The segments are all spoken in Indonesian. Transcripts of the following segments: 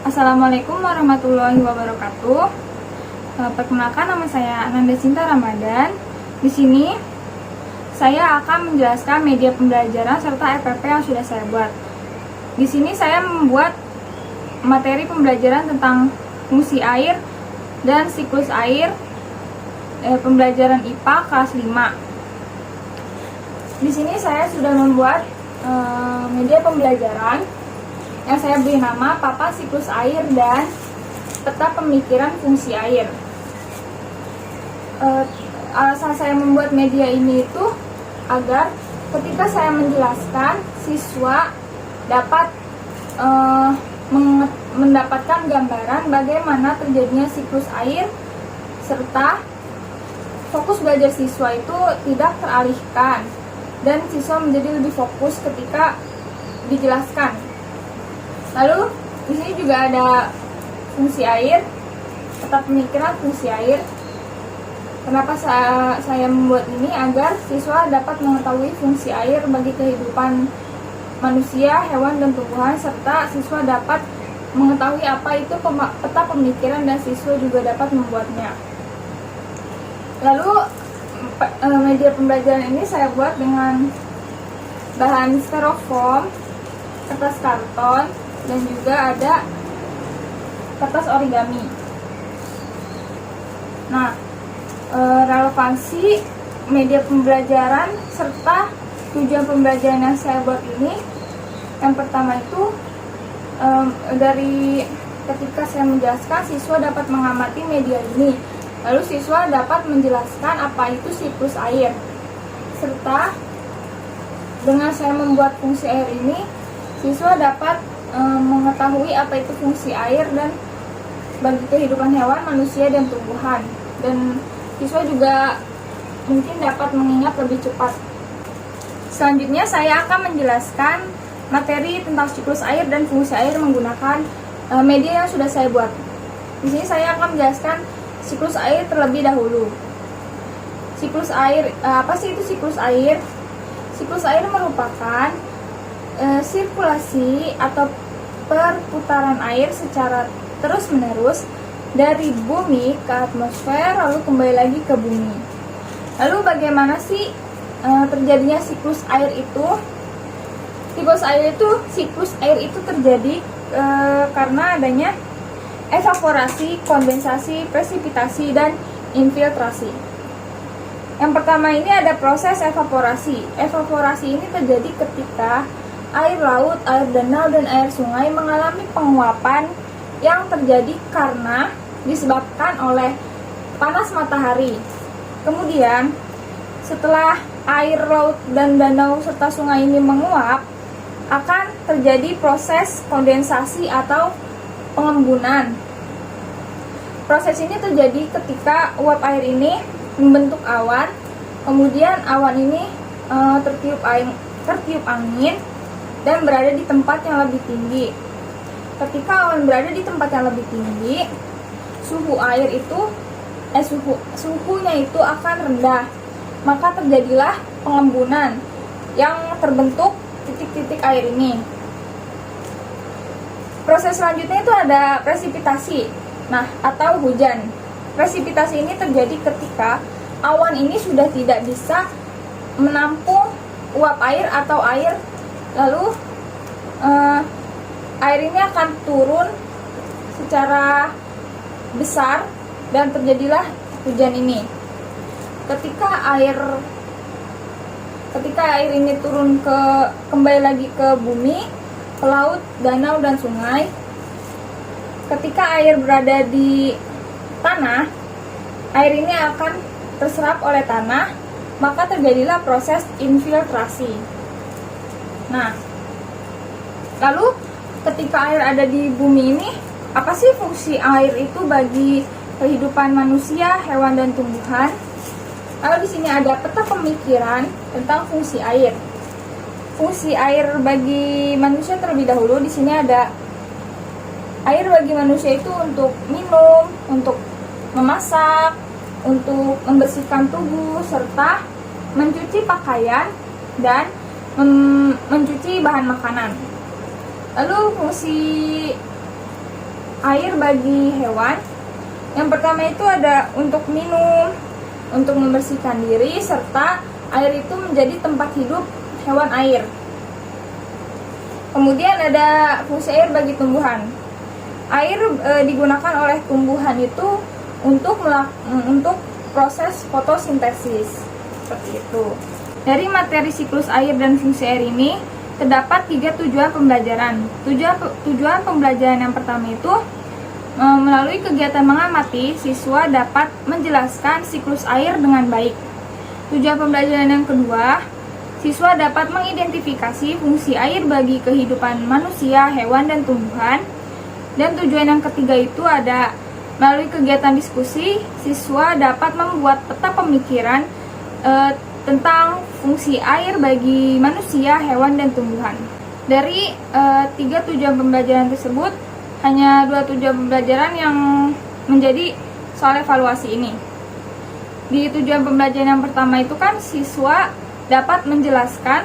Assalamualaikum warahmatullahi wabarakatuh. Perkenalkan, nama saya Ananda Sinta Ramadan. Di sini saya akan menjelaskan media pembelajaran serta EPP yang sudah saya buat. Di sini saya membuat materi pembelajaran tentang fungsi air dan siklus air, pembelajaran IPA kelas 5. Di sini saya sudah membuat media pembelajaran yang saya beri nama papan siklus air dan peta pemikiran fungsi air. Alasan saya membuat media ini itu agar ketika saya menjelaskan, siswa dapat mendapatkan gambaran bagaimana terjadinya siklus air, serta fokus belajar siswa itu tidak teralihkan dan siswa menjadi lebih fokus ketika dijelaskan. Lalu di sini juga ada fungsi air, peta pemikiran fungsi air. Kenapa saya membuat ini? Agar siswa dapat mengetahui fungsi air bagi kehidupan manusia, hewan, dan tumbuhan, serta siswa dapat mengetahui apa itu peta pemikiran dan siswa juga dapat membuatnya. Lalu media pembelajaran ini saya buat dengan bahan styrofoam, kertas karton, dan juga ada kertas origami. Nah, relevansi media pembelajaran serta tujuan pembelajaran yang saya buat ini, yang pertama itu dari ketika saya menjelaskan, siswa dapat mengamati media ini, lalu siswa dapat menjelaskan apa itu siklus air, serta dengan saya membuat fungsi air ini, siswa dapat mengetahui apa itu fungsi air dan bagi kehidupan hewan, manusia, dan tumbuhan, dan siswa juga mungkin dapat mengingat lebih cepat. Selanjutnya saya akan menjelaskan materi tentang siklus air dan fungsi air menggunakan media yang sudah saya buat. Di sini saya akan menjelaskan siklus air terlebih dahulu. Siklus air, apa sih itu siklus air? Siklus air merupakan sirkulasi atau perputaran air secara terus-menerus dari bumi ke atmosfer lalu kembali lagi ke bumi. Lalu bagaimana sih terjadinya siklus air itu? Siklus air itu terjadi karena adanya evaporasi, kondensasi, presipitasi, dan infiltrasi. Yang pertama ini ada proses evaporasi. Evaporasi ini terjadi ketika air laut, air danau, dan air sungai mengalami penguapan yang terjadi karena disebabkan oleh panas matahari. Kemudian, setelah air laut dan danau serta sungai ini menguap, akan terjadi proses kondensasi atau pengembunan. Proses ini terjadi ketika uap air ini membentuk awan, kemudian awan ini tertiup angin dan berada di tempat yang lebih tinggi. Ketika awan berada di tempat yang lebih tinggi, suhunya itu akan rendah. Maka terjadilah pengembunan yang terbentuk titik-titik air ini. Proses selanjutnya itu ada presipitasi. Nah, atau hujan. Presipitasi ini terjadi ketika awan ini sudah tidak bisa menampung uap air atau air, lalu air ini akan turun secara besar dan terjadilah hujan ini. Ketika air ini turun kembali lagi ke bumi, ke laut, danau, dan sungai. Ketika air berada di tanah, air ini akan terserap oleh tanah, maka terjadilah proses infiltrasi. Nah, lalu ketika air ada di bumi ini, apa sih fungsi air itu bagi kehidupan manusia, hewan, dan tumbuhan? Lalu di sini ada peta pemikiran tentang fungsi air. Fungsi air bagi manusia terlebih dahulu. Di sini ada air bagi manusia itu untuk minum, untuk memasak, untuk membersihkan tubuh, serta mencuci pakaian dan mencuci bahan makanan. Lalu fungsi air bagi hewan. Yang pertama itu ada untuk minum, untuk membersihkan diri, serta air itu menjadi tempat hidup hewan air. Kemudian ada fungsi air bagi tumbuhan. Air digunakan oleh tumbuhan itu untuk proses fotosintesis, seperti itu. Dari materi siklus air dan fungsi air ini terdapat 3 tujuan pembelajaran. Tujuan pembelajaran yang pertama itu melalui kegiatan mengamati, siswa dapat menjelaskan siklus air dengan baik. Tujuan pembelajaran yang kedua, siswa dapat mengidentifikasi fungsi air bagi kehidupan manusia, hewan, dan tumbuhan. Dan tujuan yang ketiga itu ada melalui kegiatan diskusi, siswa dapat membuat peta pemikiran tentang fungsi air bagi manusia, hewan, dan tumbuhan. Dari 3 tujuan pembelajaran tersebut, hanya 2 tujuan pembelajaran yang menjadi soal evaluasi ini. Di tujuan pembelajaran yang pertama itu kan siswa dapat menjelaskan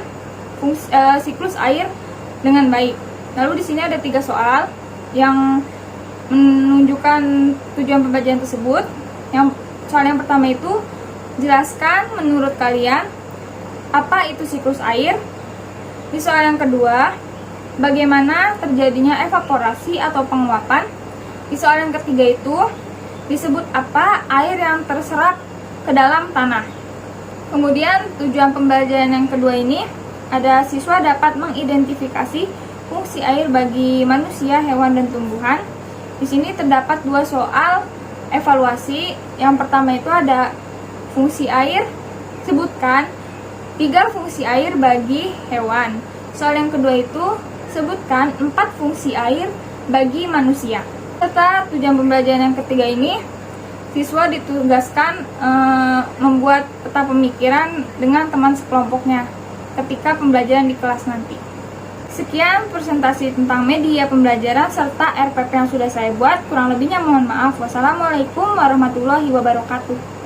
siklus air dengan baik. Lalu di sini ada 3 soal yang menunjukkan tujuan pembelajaran tersebut. Soal yang pertama itu, jelaskan menurut kalian apa itu siklus air. Di soal yang kedua, bagaimana terjadinya evaporasi atau penguapan. Di soal yang ketiga itu, disebut apa air yang terserap ke dalam tanah. Kemudian tujuan pembelajaran yang kedua ini ada siswa dapat mengidentifikasi fungsi air bagi manusia, hewan, dan tumbuhan. Di sini terdapat 2 soal evaluasi. Yang pertama itu ada fungsi air, sebutkan 3 fungsi air bagi hewan. Soal yang kedua itu, sebutkan 4 fungsi air bagi manusia. Serta tujuan pembelajaran yang ketiga ini, siswa ditugaskan membuat peta pemikiran dengan teman sekelompoknya ketika pembelajaran di kelas nanti. Sekian presentasi tentang media pembelajaran serta RPP yang sudah saya buat. Kurang lebihnya mohon maaf. Wassalamualaikum warahmatullahi wabarakatuh.